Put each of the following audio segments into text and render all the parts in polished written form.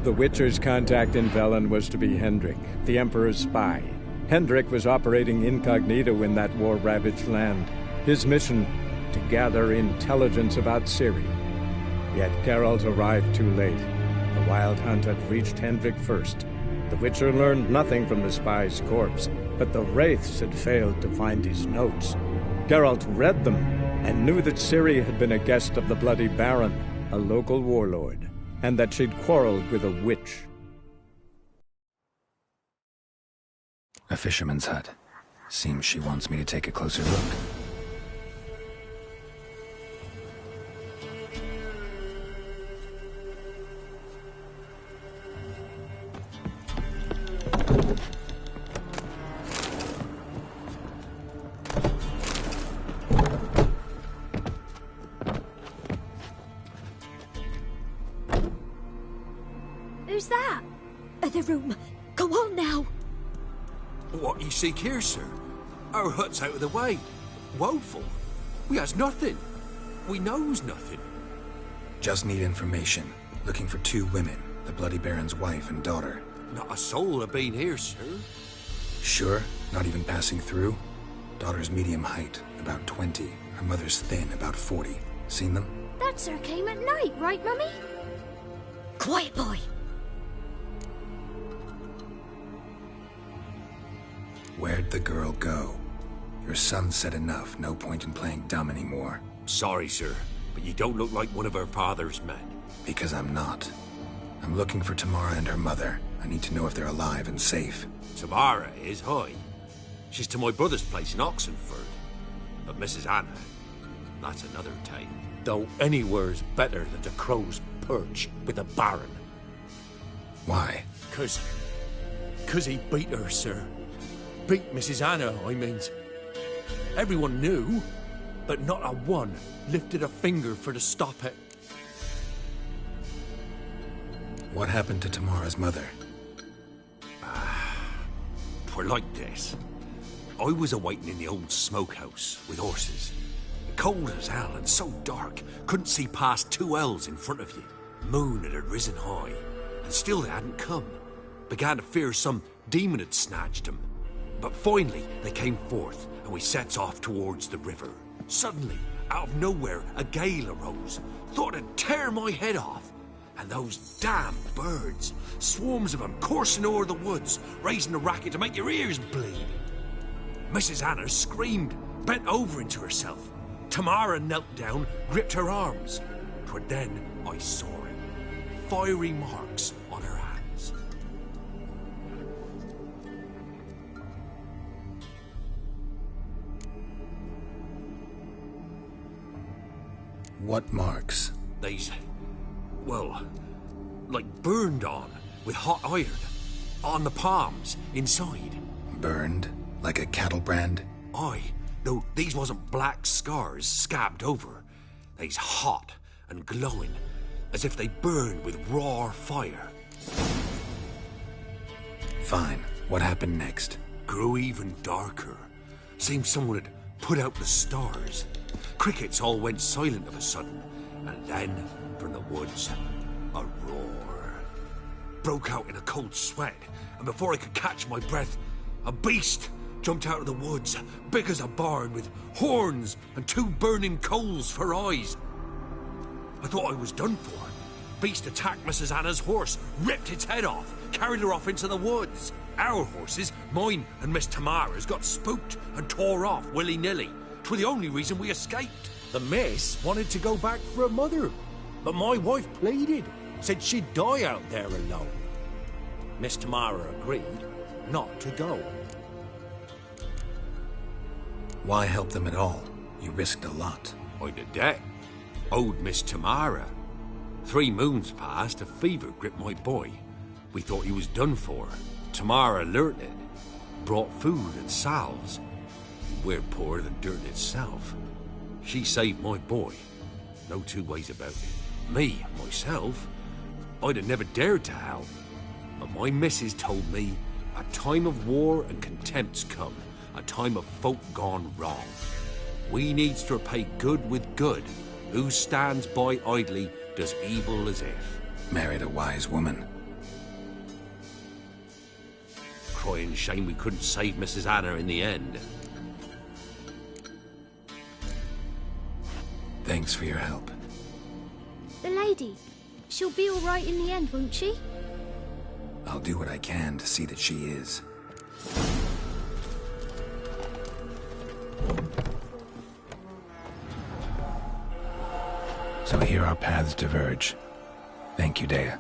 The Witcher's contact in Velen was to be Hendrik, the Emperor's spy. Hendrik was operating incognito in that war-ravaged land. His mission, to gather intelligence about Ciri. Yet Geralt arrived too late. The Wild Hunt had reached Hendrik first. The Witcher learned nothing from the spy's corpse, but the Wraiths had failed to find his notes. Geralt read them, and knew that Ciri had been a guest of the Bloody Baron, a local warlord, and that she'd quarreled with a witch. A fisherman's hut. Seems she wants me to take a closer look. Who's that? The room. Go on now. What you seek here, sir? Our hut's out of the way. Woeful. We has nothing. We knows nothing. Just need information. Looking for 2 women, the Bloody Baron's wife and daughter. Not a soul have been here, sir. Sure? Not even passing through? Daughter's medium height, about 20. Her mother's thin, about 40. Seen them? That sir came at night, right, Mummy? Quiet, boy. Where'd the girl go? Your son said enough, no point in playing dumb anymore. Sorry, sir, but you don't look like one of our father's men. Because I'm not. I'm looking for Tamara and her mother. I need to know if they're alive and safe. Tamara is, hi. She's to my brother's place in Oxenford. But Mrs. Anna, that's another tale. Though anywhere's better than the Crow's Perch with the Baron. Why? 'Cause he beat her, sir. Beat Mrs. Anna, I means. Everyone knew, but not a one lifted a finger for to stop it. What happened to Tamara's mother? 'Twere like this. I was awaiting in the old smokehouse with horses. Cold as hell and so dark, couldn't see past 2 ells in front of you. Moon had risen high, and still they hadn't come. Began to fear some demon had snatched them. But finally, they came forth, and we sets off towards the river. Suddenly, out of nowhere, a gale arose. Thought it'd tear my head off. And those damn birds, swarms of them coursing o'er the woods, raising a racket to make your ears bleed. Mrs. Anna screamed, bent over into herself. Tamara knelt down, gripped her arms. 'Twere then I saw it. Fiery marks on her hands. What marks? They's, well, like burned on with hot iron. On the palms, inside. Burned? Like a cattle brand? Aye, though these wasn't black scars scabbed over. They's hot and glowing, as if they burned with raw fire. Fine. What happened next? Grew even darker. Seemed someone had put out the stars. Crickets all went silent of a sudden, and then, from the woods, a roar. Broke out in a cold sweat, and before I could catch my breath, a beast jumped out of the woods, big as a barn, with horns and 2 burning coals for eyes. I thought I was done for. Beast attacked Mrs. Anna's horse, ripped its head off, carried her off into the woods. Our horses, mine and Miss Tamara's, got spooked and tore off willy-nilly. 'Twere the only reason we escaped. The miss wanted to go back for her mother, but my wife pleaded, said she'd die out there alone. Miss Tamara agreed not to go. Why help them at all? You risked a lot. I'd a debt. Owed Miss Tamara. 3 moons passed, a fever gripped my boy. We thought he was done for. Tamara learnt it. Brought food and salves. We're poorer than dirt itself. She saved my boy. No 2 ways about it. Me, myself, I'd have never dared to help. But my missus told me a time of war and contempt's come. A time of folk gone wrong. We needs to repay good with good. Who stands by idly does evil as if. Married a wise woman. crying shame we couldn't save Mrs. Anna in the end. Thanks for your help. The lady. She'll be all right in the end, won't she? I'll do what I can to see that she is. So here our paths diverge. Thank you, Dea.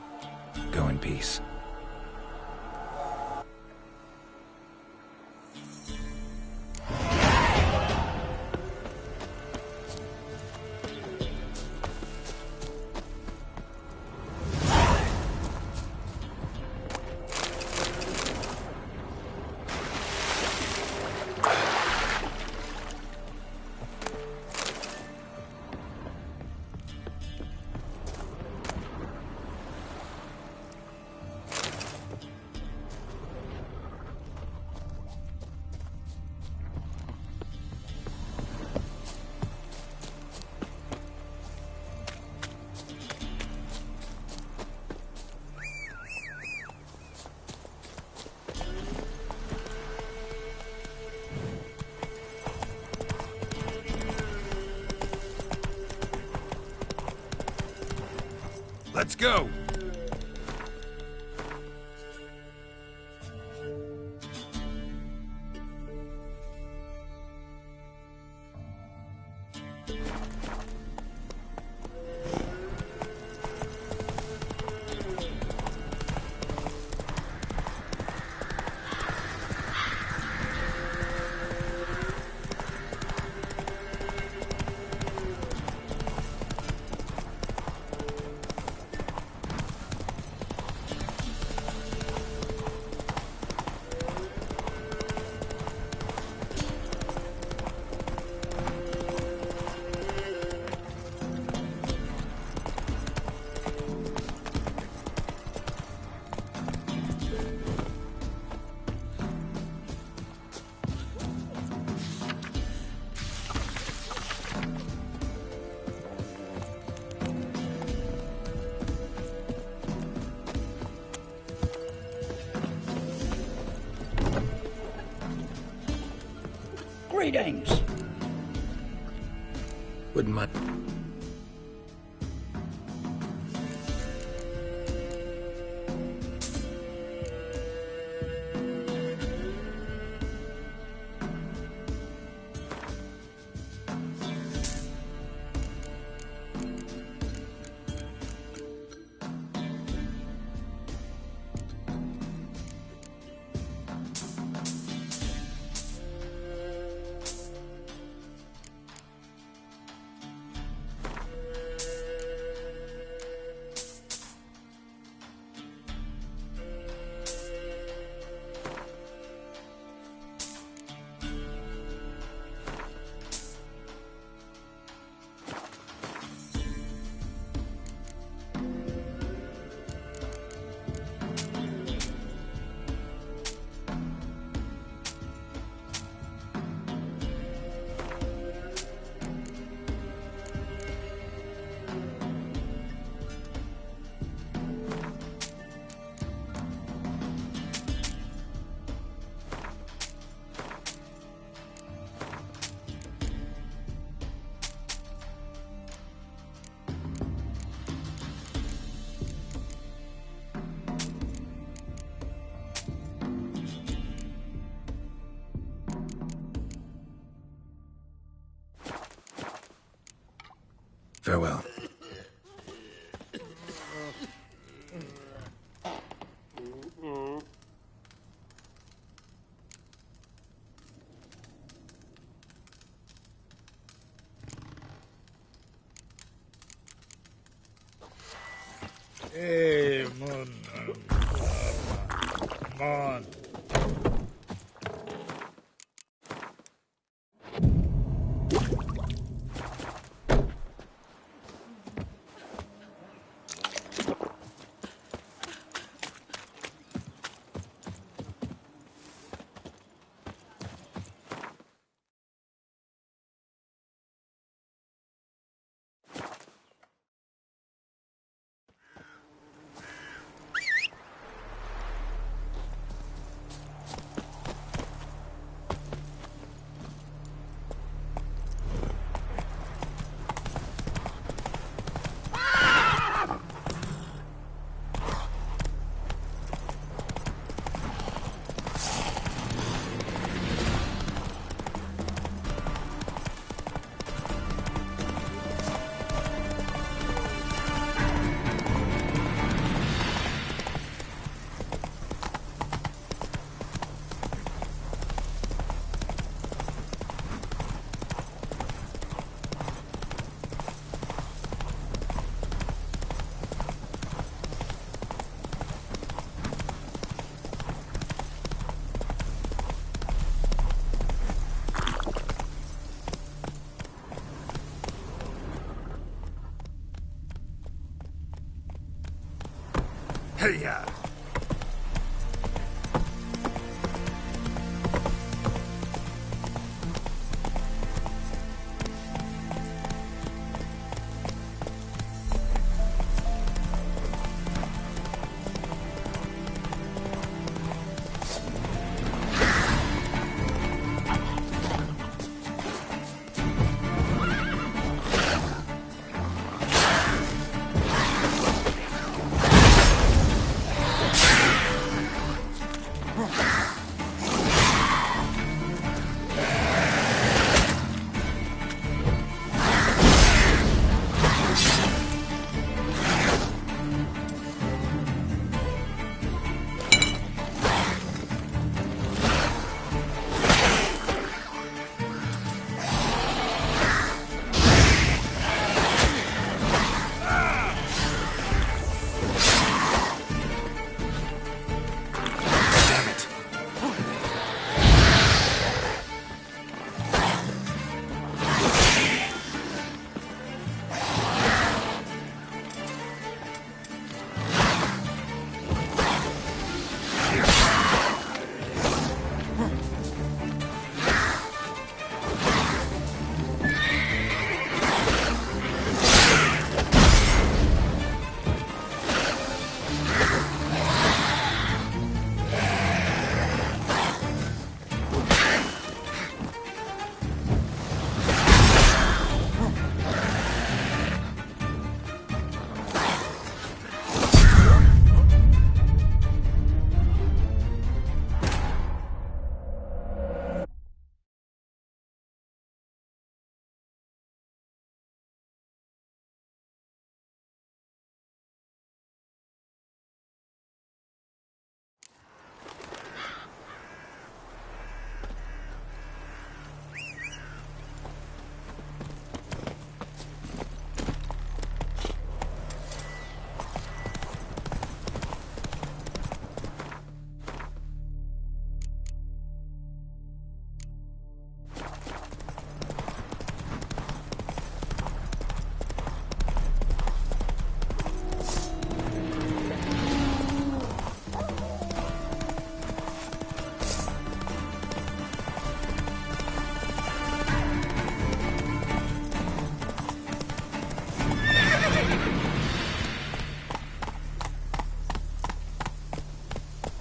Go in peace. Let's go! Greetings. Wouldn't mind. Farewell. Hey, Mon. Hey-ya!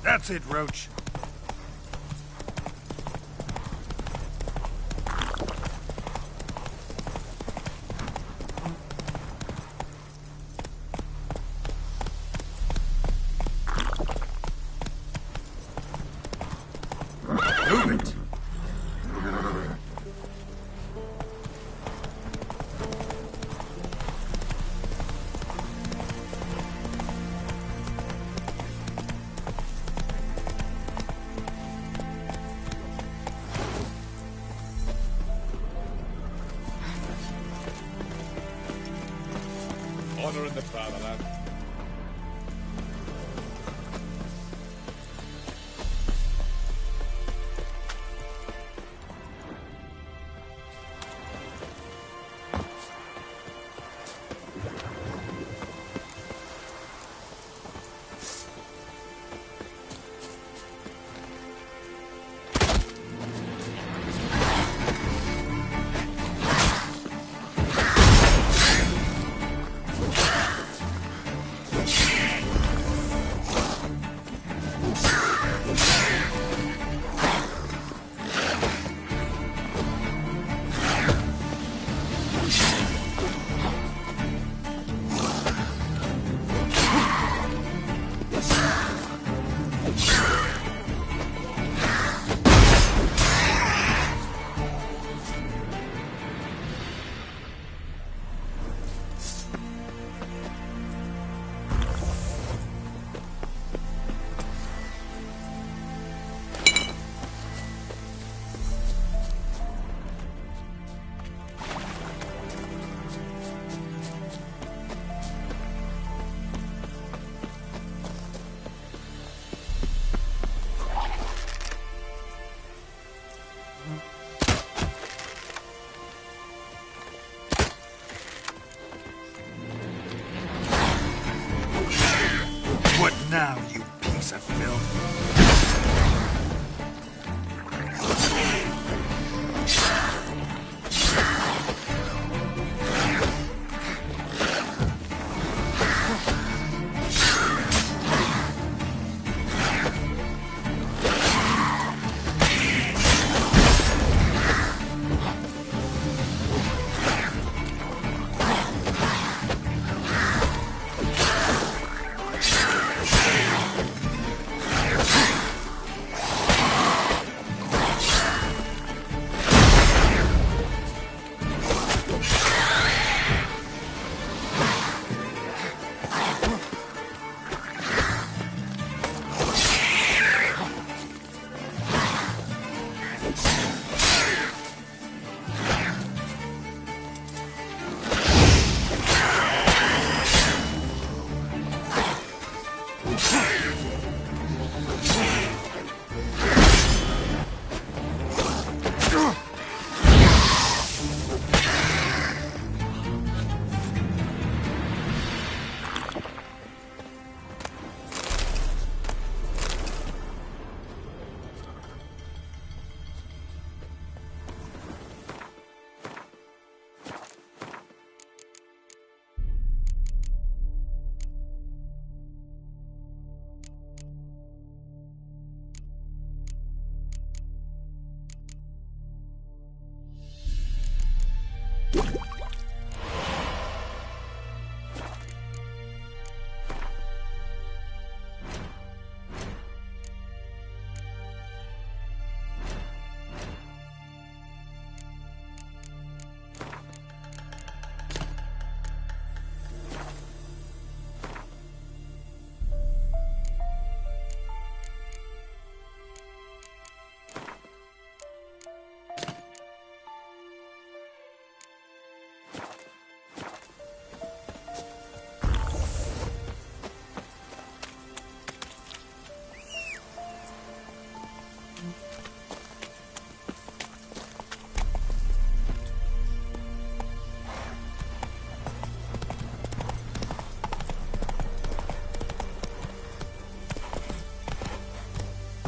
That's it, Roach. Move it! Honor in the fatherland.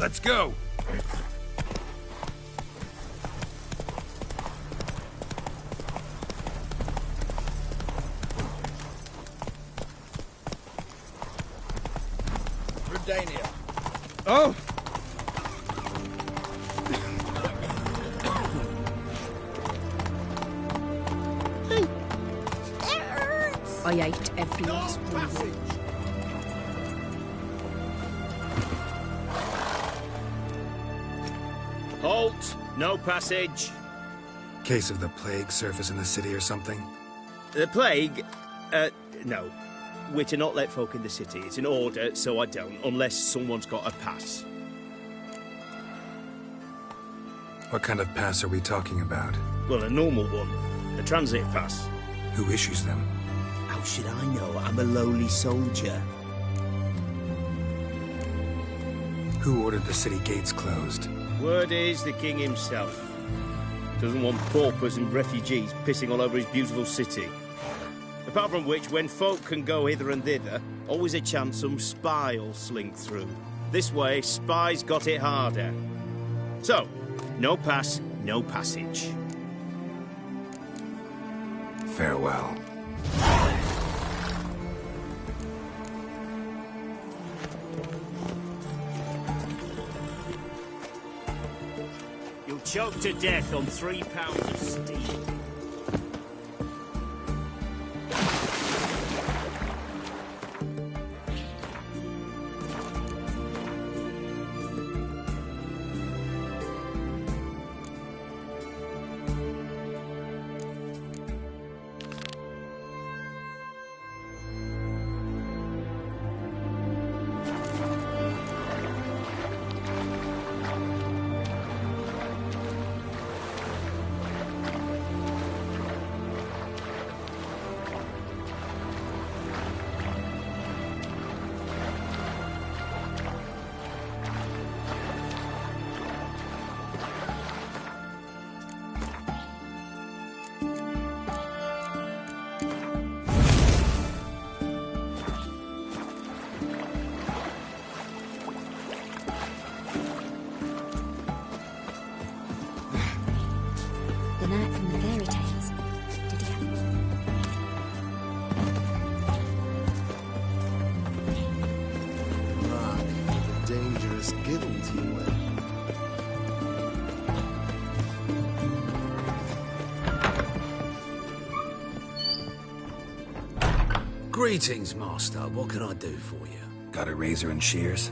Let's go! Redania. Oh! I ate every last one of them. Halt! No passage. Case of the plague surface in the city or something? The plague? No. We're to not let folk in the city. It's an order, so I don't, unless someone's got a pass. What kind of pass are we talking about? Well, a normal one. A transit pass. Who issues them? How should I know? I'm a lowly soldier. Who ordered the city gates closed? Word is the king himself. Doesn't want paupers and refugees pissing all over his beautiful city. Apart from which, when folk can go hither and thither, always a chance some spy will slink through. This way, spies got it harder. So, no pass, no passage. Farewell. You'll choke to death on 3 pounds of steel. The knight from the fairy tales. Did he have... Mark, the dangerous guild you were. Greetings, Master. What can I do for you? Got a razor and shears?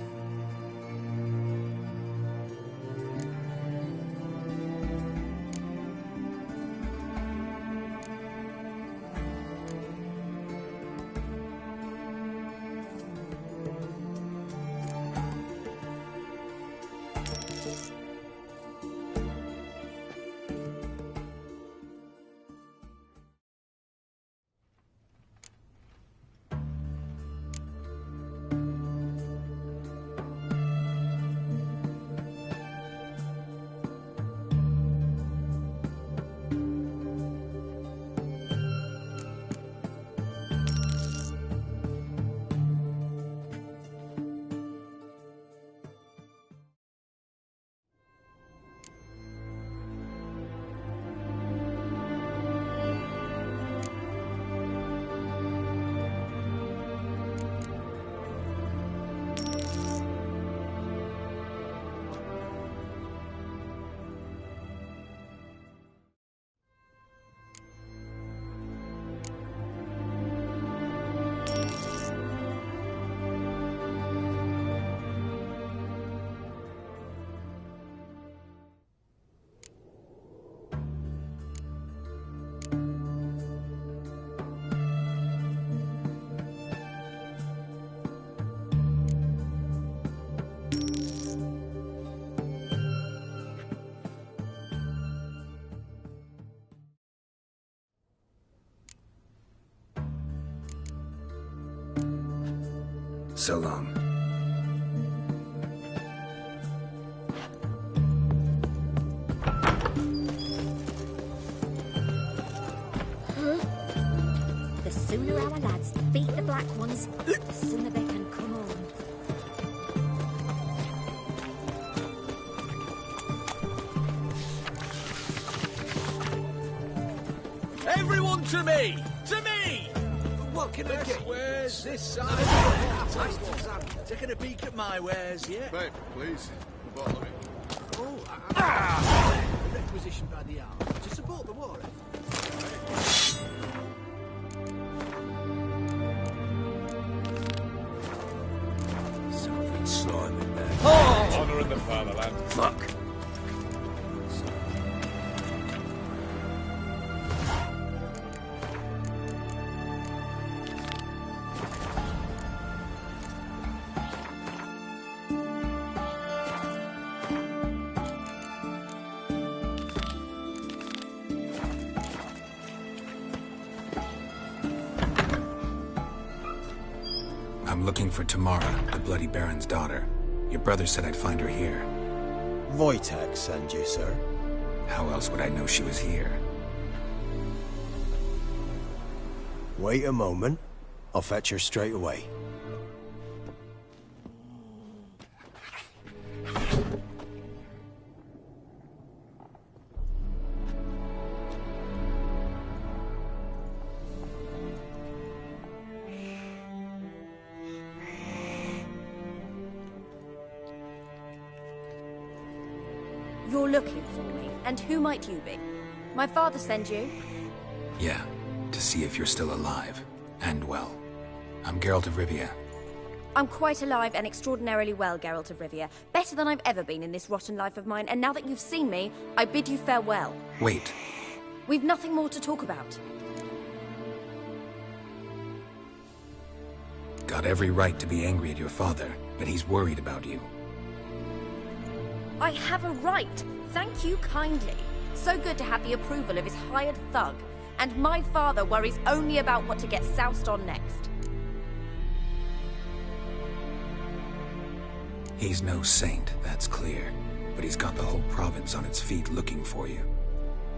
So long. The sooner our lads beat the black ones, the sooner they can come home. Everyone to me! To me! What can I get? Wares this side. Taking a peek at my wares, yeah? Babe, please. A bottle of it. Oh, requisitioned by the army to support the war effort. Something slimy there. Honor in the fatherland. Fuck. I'm looking for Tamara, the Bloody Baron's daughter. Your brother said I'd find her here. Wojtek send you, sir. How else would I know she was here? Wait a moment. I'll fetch her straight away. You're looking for me, and who might you be? My father sent you? Yeah, to see if you're still alive. And well. I'm Geralt of Rivia. I'm quite alive and extraordinarily well, Geralt of Rivia. Better than I've ever been in this rotten life of mine, and now that you've seen me, I bid you farewell. Wait. We've nothing more to talk about. Got every right to be angry at your father, but he's worried about you. I have a right. Thank you kindly. So good to have the approval of his hired thug. And my father worries only about what to get soused on next. He's no saint, that's clear. But he's got the whole province on its feet looking for you.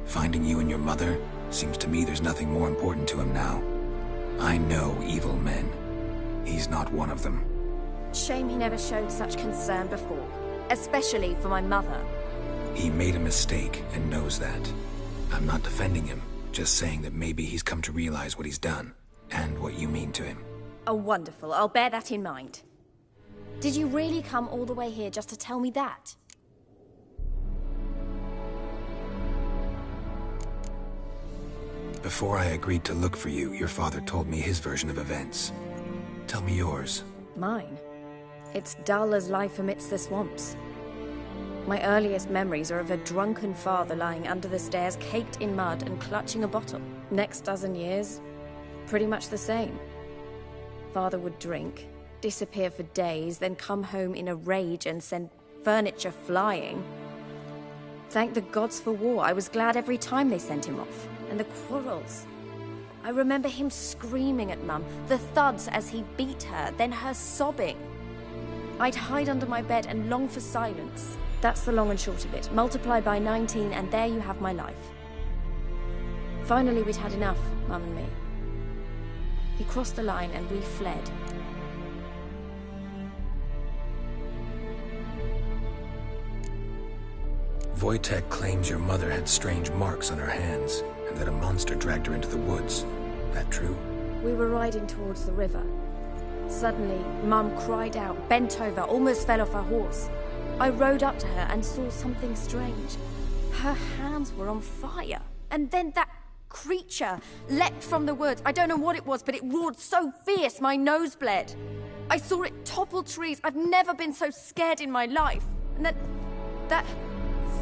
Finding you and your mother, seems to me there's nothing more important to him now. I know evil men. He's not one of them. Shame he never showed such concern before. Especially for my mother. He made a mistake and knows that. I'm not defending him, just saying that maybe he's come to realize what he's done, and what you mean to him. Oh, wonderful. I'll bear that in mind. Did you really come all the way here just to tell me that? Before I agreed to look for you, your father told me his version of events. Tell me yours. Mine? It's dull as life amidst the swamps. My earliest memories are of a drunken father lying under the stairs, caked in mud and clutching a bottle. Next dozen years, pretty much the same. Father would drink, disappear for days, then come home in a rage and send furniture flying. Thank the gods for war. I was glad every time they sent him off. And the quarrels. I remember him screaming at Mum, the thuds as he beat her, then her sobbing. I'd hide under my bed and long for silence. That's the long and short of it. Multiply by 19 and there you have my life. Finally, we'd had enough, Mum and me. He crossed the line and we fled. Wojtek claims your mother had strange marks on her hands, and that a monster dragged her into the woods. That true? We were riding towards the river. Suddenly, Mum cried out, bent over, almost fell off her horse. I rode up to her and saw something strange. Her hands were on fire. And then that creature leapt from the woods. I don't know what it was, but it roared so fierce my nose bled. I saw it topple trees. I've never been so scared in my life. And that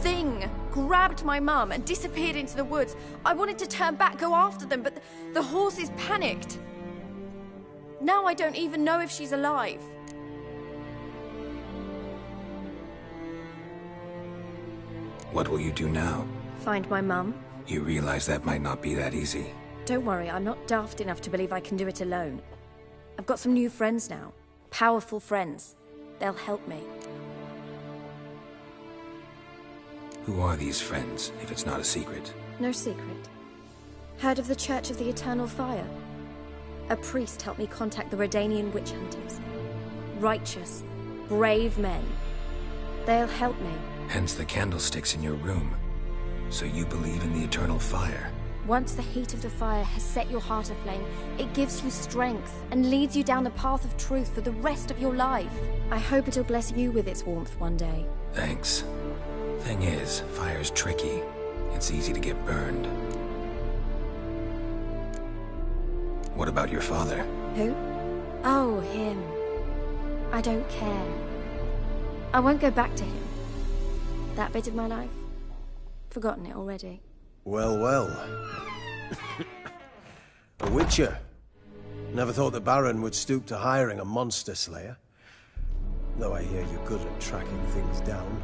thing grabbed my mum and disappeared into the woods. I wanted to turn back, go after them, but the horses panicked. Now I don't even know if she's alive. What will you do now? Find my mum. You realize that might not be that easy. Don't worry, I'm not daft enough to believe I can do it alone. I've got some new friends now. Powerful friends. They'll help me. Who are these friends, if it's not a secret? No secret. Heard of the Church of the Eternal Fire? A priest helped me contact the Redanian witch hunters. Righteous, brave men. They'll help me. Hence the candlesticks in your room. So you believe in the eternal fire? Once the heat of the fire has set your heart aflame, it gives you strength and leads you down the path of truth for the rest of your life. I hope it'll bless you with its warmth one day. Thanks. Thing is, fire's tricky. It's easy to get burned. What about your father? Who? Oh, him. I don't care. I won't go back to him. That bit of my life? Forgotten it already. Well, well. A witcher. Never thought the Baron would stoop to hiring a monster slayer. Though I hear you're good at tracking things down.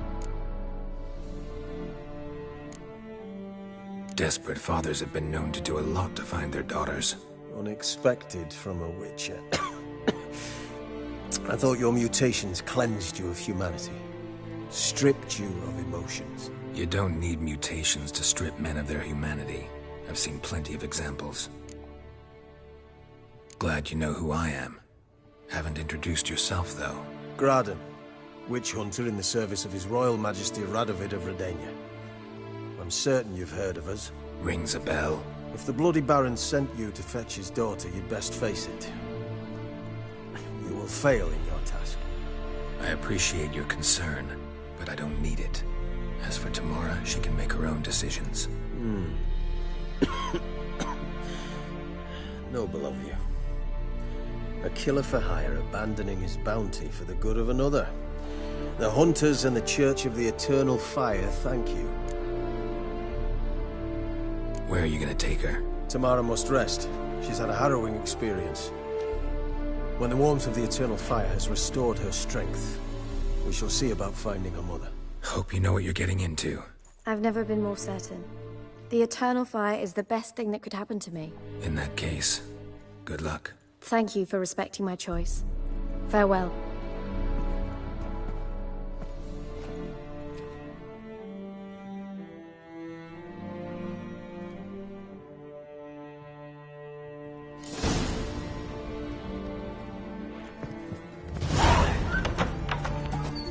Desperate fathers have been known to do a lot to find their daughters. Unexpected from a witcher. I thought your mutations cleansed you of humanity. Stripped you of emotions. You don't need mutations to strip men of their humanity. I've seen plenty of examples. Glad you know who I am. Haven't introduced yourself, though. Graden, witch hunter in the service of His Royal Majesty Radovid of Redania. I'm certain you've heard of us. Rings a bell. If the Bloody Baron sent you to fetch his daughter, you'd best face it. You will fail in your task. I appreciate your concern, but I don't need it. As for Tamara, she can make her own decisions. Noble of you. A killer for hire abandoning his bounty for the good of another. The Hunters and the Church of the Eternal Fire thank you. Where are you gonna take her? Tamara must rest. She's had a harrowing experience. When the warmth of the Eternal Fire has restored her strength, we shall see about finding her mother. Hope you know what you're getting into. I've never been more certain. The Eternal Fire is the best thing that could happen to me. In that case, good luck. Thank you for respecting my choice. Farewell.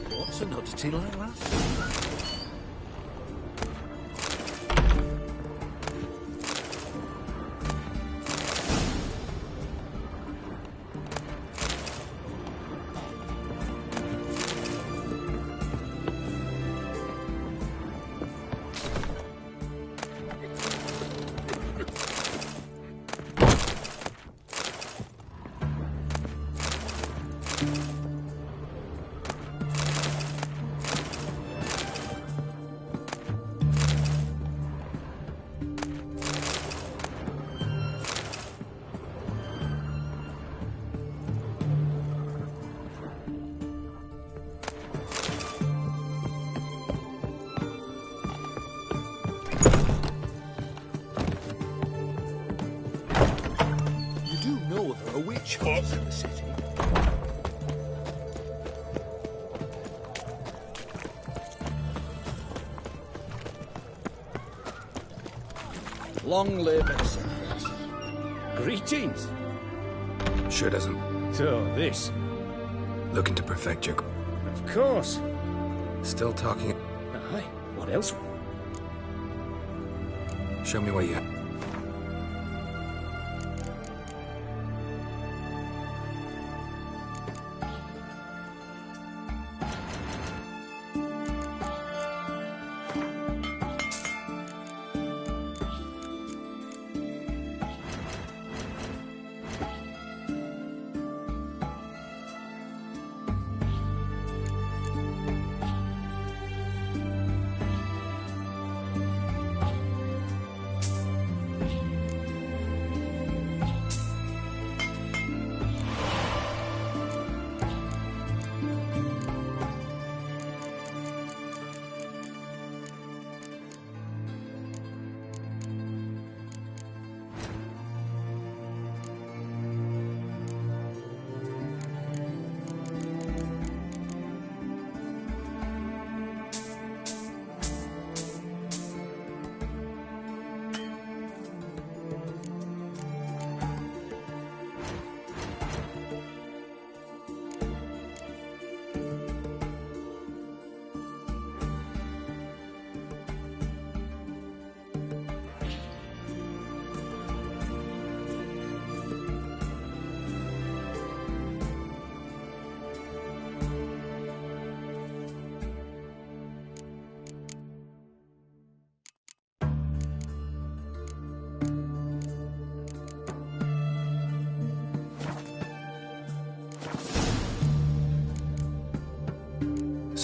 What's an oddity like that? Witch in the city. Long live Exodus. Greetings. Sure doesn't. So, this. Looking to perfect your... Of course. Still talking... Aye, what else? Show me what you have.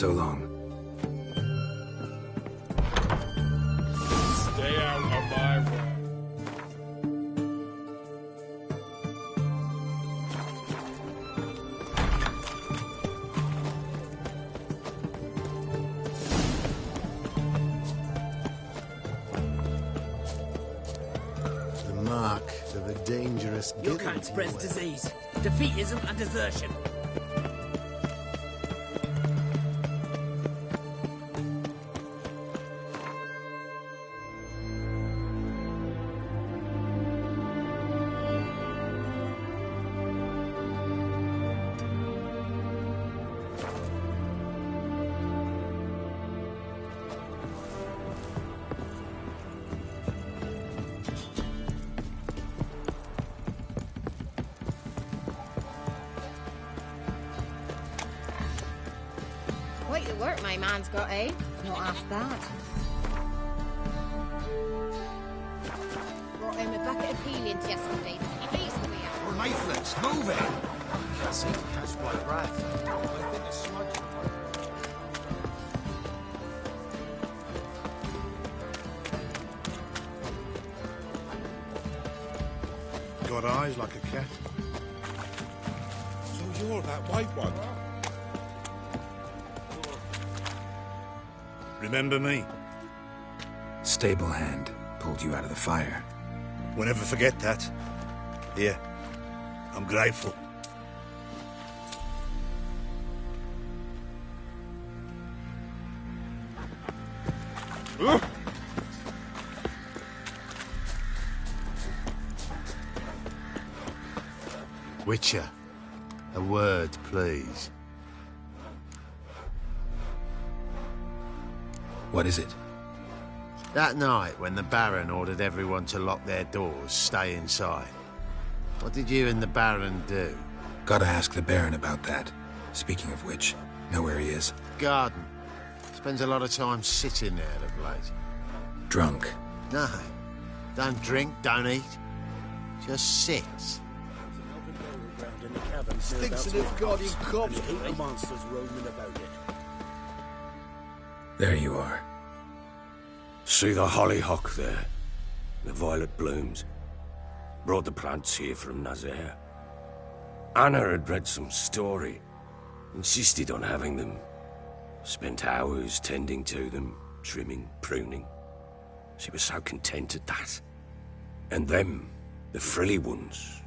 So long. Stay out of my way. The mark of a dangerous You guild. can't spread disease. Defeatism and desertion. Quite the work my man's got, eh? Not half bad. Brought him a bucket of peelings yesterday. He beats me out. We're lifeless. Move it! Can't seem to catch my breath. I think it's smudged. Got eyes like a cat. So you're that white one? Remember me? Stable hand pulled you out of the fire. We'll never forget that. Here, I'm grateful. Witcher, a word, please. What is it? That night, when the Baron ordered everyone to lock their doors, stay inside. What did you and the Baron do? Gotta ask the Baron about that. Speaking of which, know where he is? Garden. Spends a lot of time sitting there of late. Drunk. No. Don't drink, don't eat. Just sits. Stinks of this guardian corpse. Hate the monsters roaming about it. There you are. See the hollyhock there? The violet blooms. Brought the plants here from Nazaire. Anna had read some story. Insisted on having them. Spent hours tending to them, trimming, pruning. She was so content at that. And them, the frilly ones,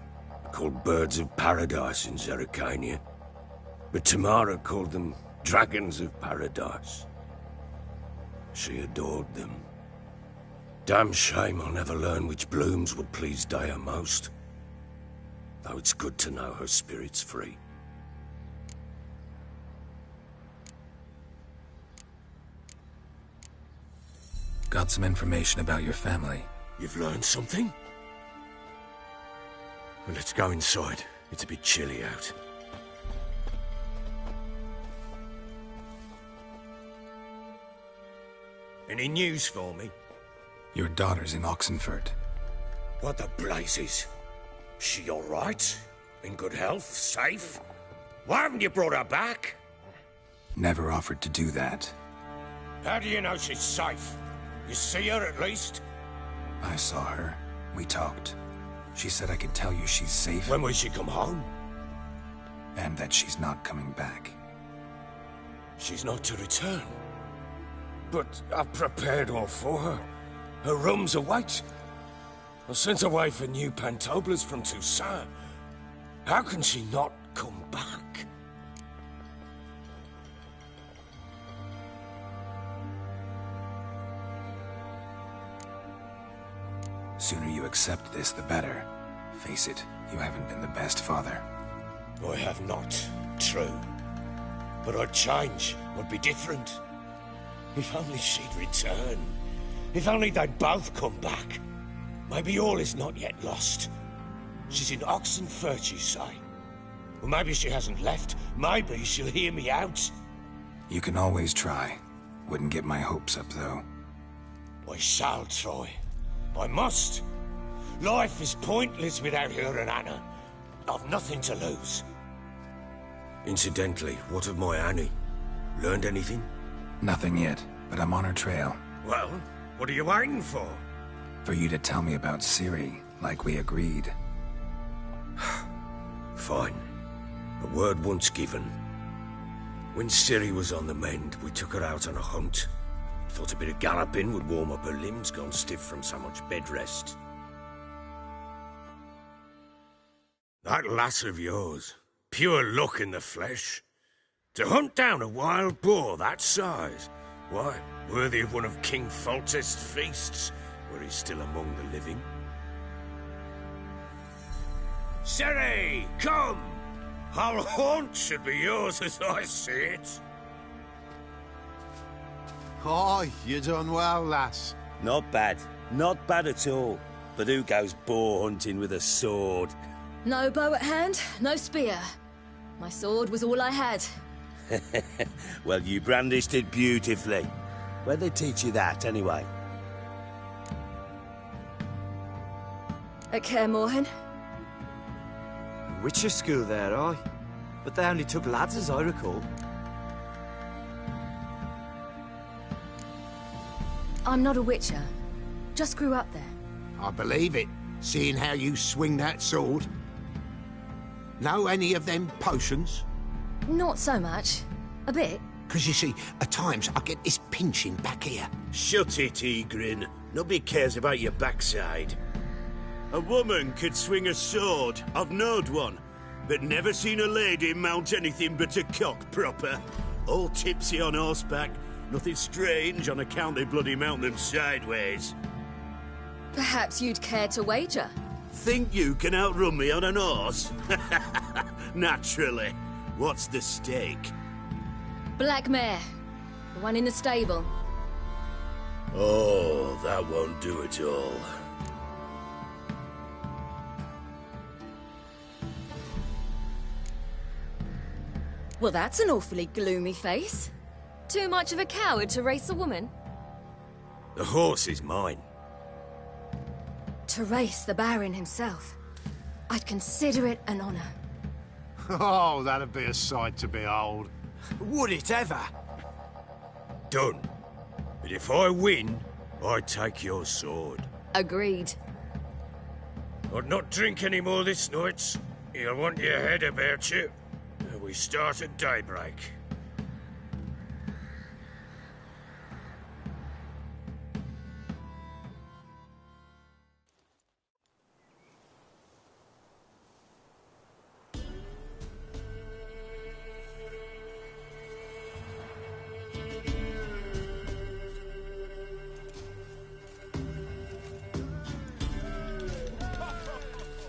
called birds of paradise in Zerrikania. But Tamara called them dragons of paradise. She adored them. Damn shame I'll never learn which blooms would please Daya most. Though it's good to know her spirit's free. Got some information about your family. You've learned something? Well, let's go inside. It's a bit chilly out. Any news for me? Your daughter's in Oxenfurt. What the blazes? She all right? In good health? Safe? Why haven't you brought her back? Never offered to do that. How do you know she's safe? You see her at least? I saw her. We talked. She said I could tell you she's safe. When will she come home? And that she's not coming back. She's not to return. But I've prepared all for her. Her rooms await. I sent away for new Pantoblas from Toussaint. How can she not come back? Sooner you accept this, the better. Face it, you haven't been the best father. I have not, true. But I'd change, I'd be different. If only she'd return. If only they'd both come back. Maybe all is not yet lost. She's in Oxenfurt, you say? Well, maybe she hasn't left. Maybe she'll hear me out. You can always try. Wouldn't get my hopes up, though. I shall try. I must. Life is pointless without her and Anna. I've nothing to lose. Incidentally, what of my Annie? Learned anything? Nothing yet, but I'm on her trail. Well, what are you waiting for? For you to tell me about Ciri, like we agreed. Fine. A word once given. When Ciri was on the mend, we took her out on a hunt. Thought a bit of galloping would warm up her limbs, gone stiff from so much bed rest. That lass of yours, pure luck in the flesh. To hunt down a wild boar that size, why, worthy of one of King Foltest's feasts, where he's still among the living. Ciri, come! Our haunt should be yours as I see it. Oh, you done well, lass. Not bad. Not bad at all. But who goes boar hunting with a sword? No bow at hand, no spear. My sword was all I had. Well, you brandished it beautifully. Where'd they teach you that, anyway? At Kaer Morhen. Witcher school there, aye. But they only took lads, as I recall. I'm not a witcher. Just grew up there. I believe it, seeing how you swing that sword. Know any of them potions? Not so much. A bit. Because you see, at times I get this pinching back here. Shut it, Egrin. Nobody cares about your backside. A woman could swing a sword. I've knowed one. But never seen a lady mount anything but a cock proper. All tipsy on horseback. Nothing strange on account they bloody mount them sideways. Perhaps you'd care to wager? Think you can outrun me on an horse? Naturally. What's the stake? Black mare. The one in the stable. Oh, that won't do it all. Well, that's an awfully gloomy face. Too much of a coward to race a woman? The horse is mine. To race the Baron himself. I'd consider it an honor. Oh, that'd be a sight to behold. Would it ever? Done. But if I win, I take your sword. Agreed. I'd not drink any more this night. You'll want your head about you. We start at daybreak.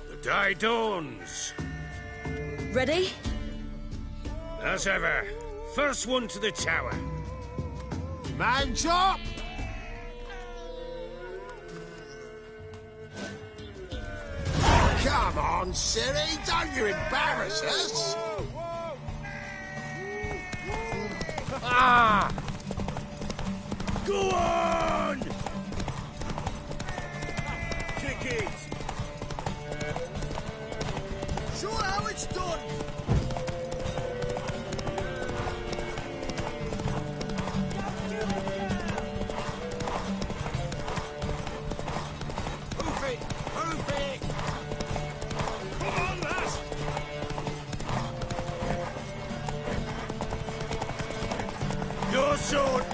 The day dawns. Ready? As ever, first one to the tower. Man chop! Come on, Ciri, don't you embarrass us! Ah! Go on! Kick it! Show how it's done! Sword!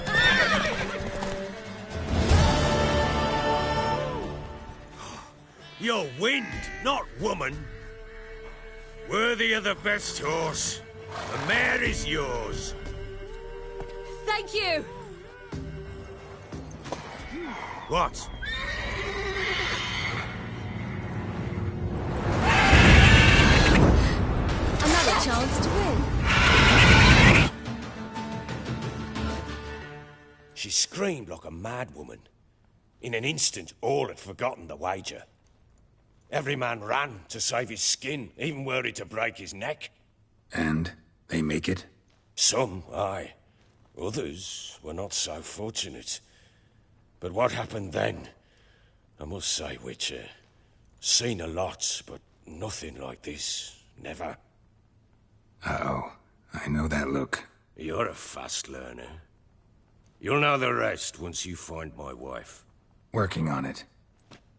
You're wind, not woman. Worthy of the best horse. The mare is yours. Thank you! What? Another chance to win. She screamed like a mad woman. In an instant, all had forgotten the wager. Every man ran to save his skin, even were it to break his neck. And they make it? Some, aye. Others were not so fortunate. But what happened then? I must say, Witcher, seen a lot, but nothing like this. Never. Uh-oh. I know that look. You're a fast learner. You'll know the rest once you find my wife. Working on it.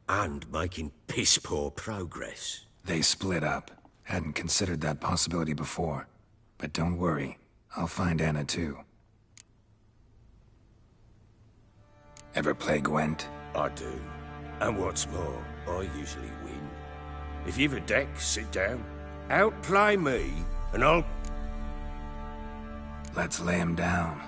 And making piss-poor progress. They split up. Hadn't considered that possibility before. But don't worry, I'll find Anna too. Ever play Gwent? I do. And what's more, I usually win. If you've a deck, sit down. Outplay me, and I'll... Let's lay him down.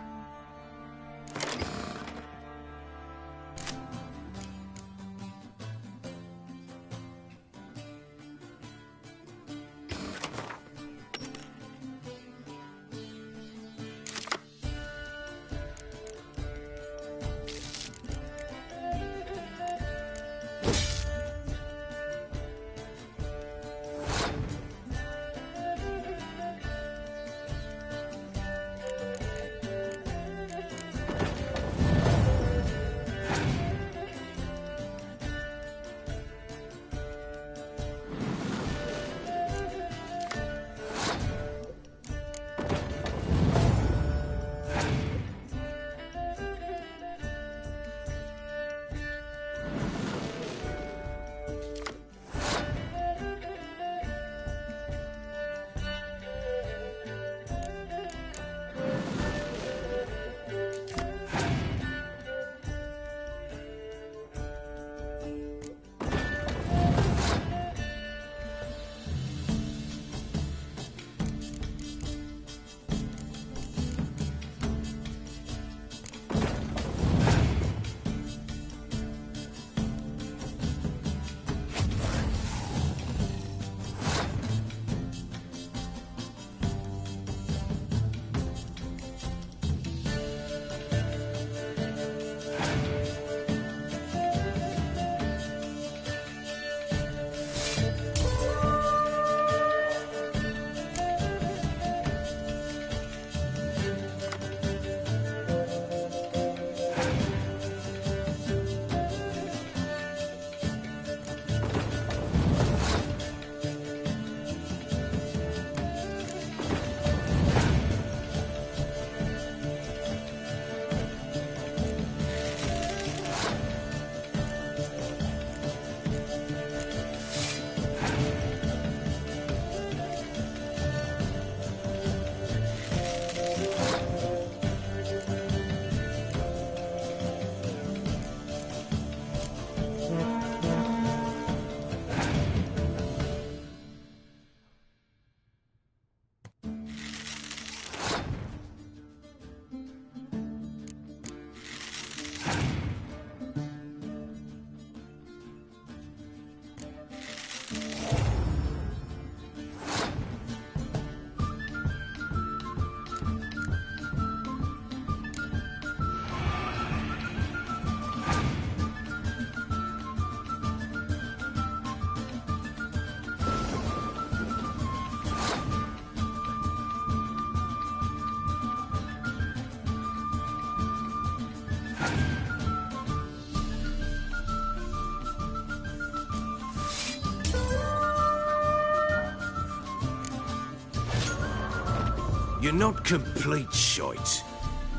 You're not complete shite,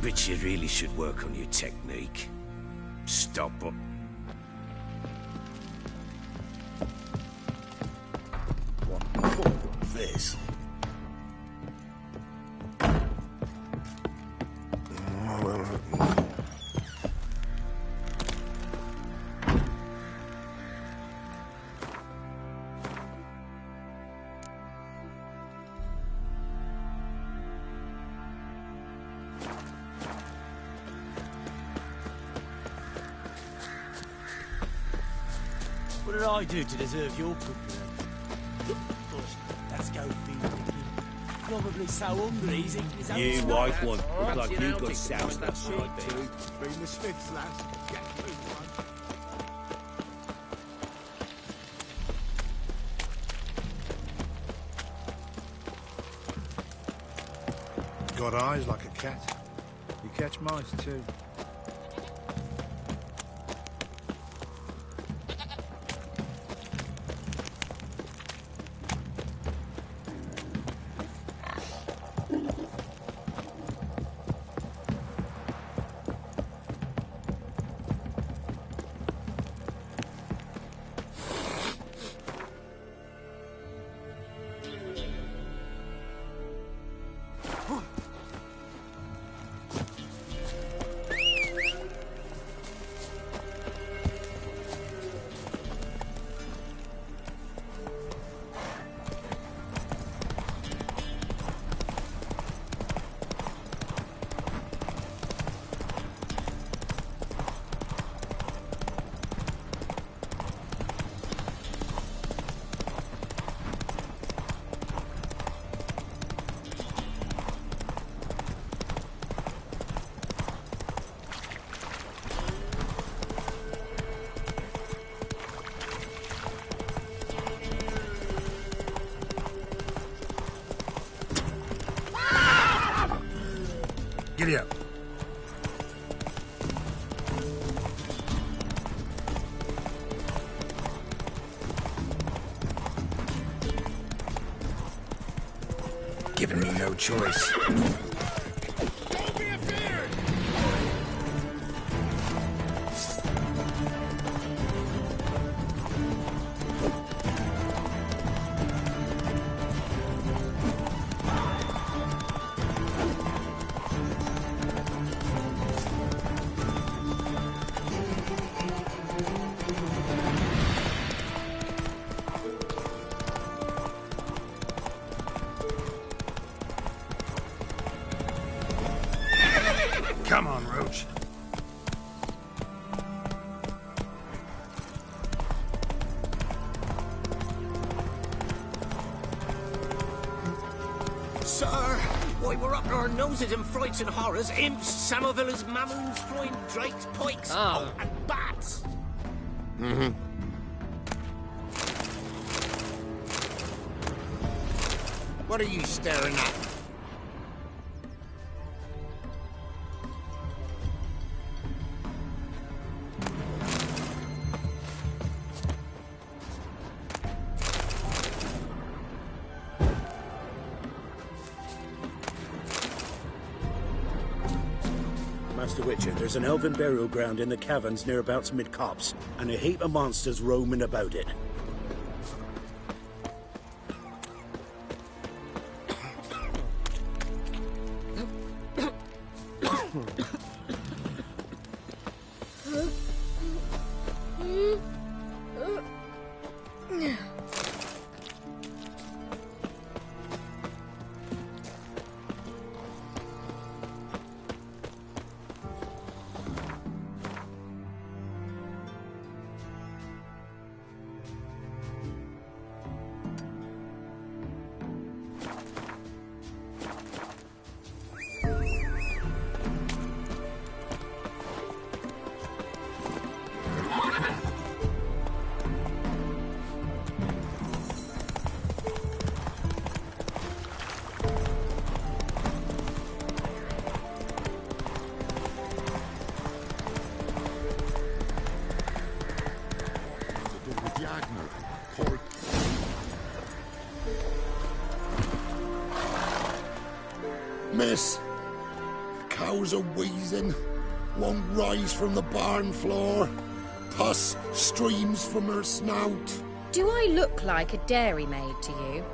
but you really should work on your technique. Stop up. What's this? What did I do to deserve your cooking? Let's go feed the king. Probably so hungry he's eating his own You stomach. white one. Looks like You know, you've got Dick, sour that that shit night, too. Bring the Smiths, lads. Get through one. Got eyes like a cat. You catch mice too. Giddy up. Giving me no choice. Come on, Roach. Sir, why we're up to our noses in frights and horrors, imps, samovillas, mammons, flying drakes, pikes, and bats. Mm-hmm. What are you staring at? Master Witcher, there's an elven burial ground in the caverns nearabouts mid-copse, and a heap of monsters roaming about it. Miss, cows are wheezing, won't rise from the barn floor. Pus streams from her snout. Do I look like a dairymaid to you?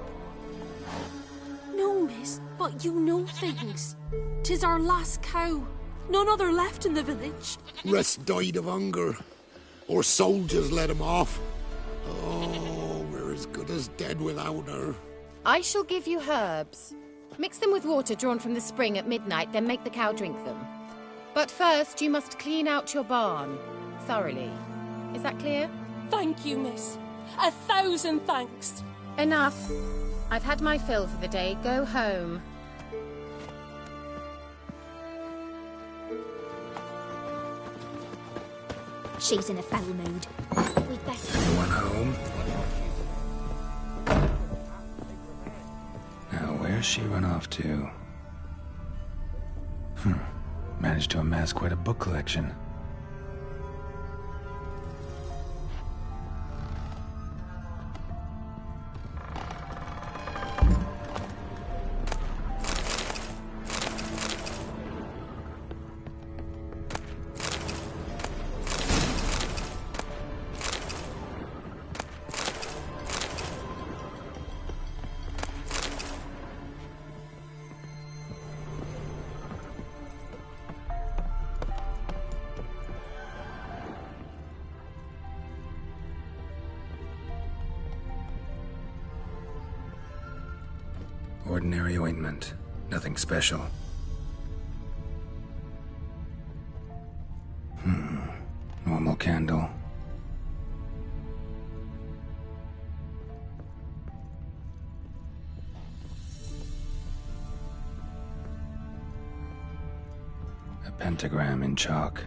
No, miss, but you know things. 'Tis our last cow. None other left in the village. Rest died of hunger, or soldiers let him off. Oh, we're as good as dead without her. I shall give you herbs. Mix them with water drawn from the spring at midnight, then make the cow drink them. But first, you must clean out your barn thoroughly. Is that clear? Thank you, miss. 1,000 thanks. Enough. I've had my fill for the day. Go home. She's in a foul mood. We'd best... Anyone home? Now, where's she run off to? Managed to amass quite a book collection. Ordinary ointment. Nothing special. Normal candle. A pentagram in chalk.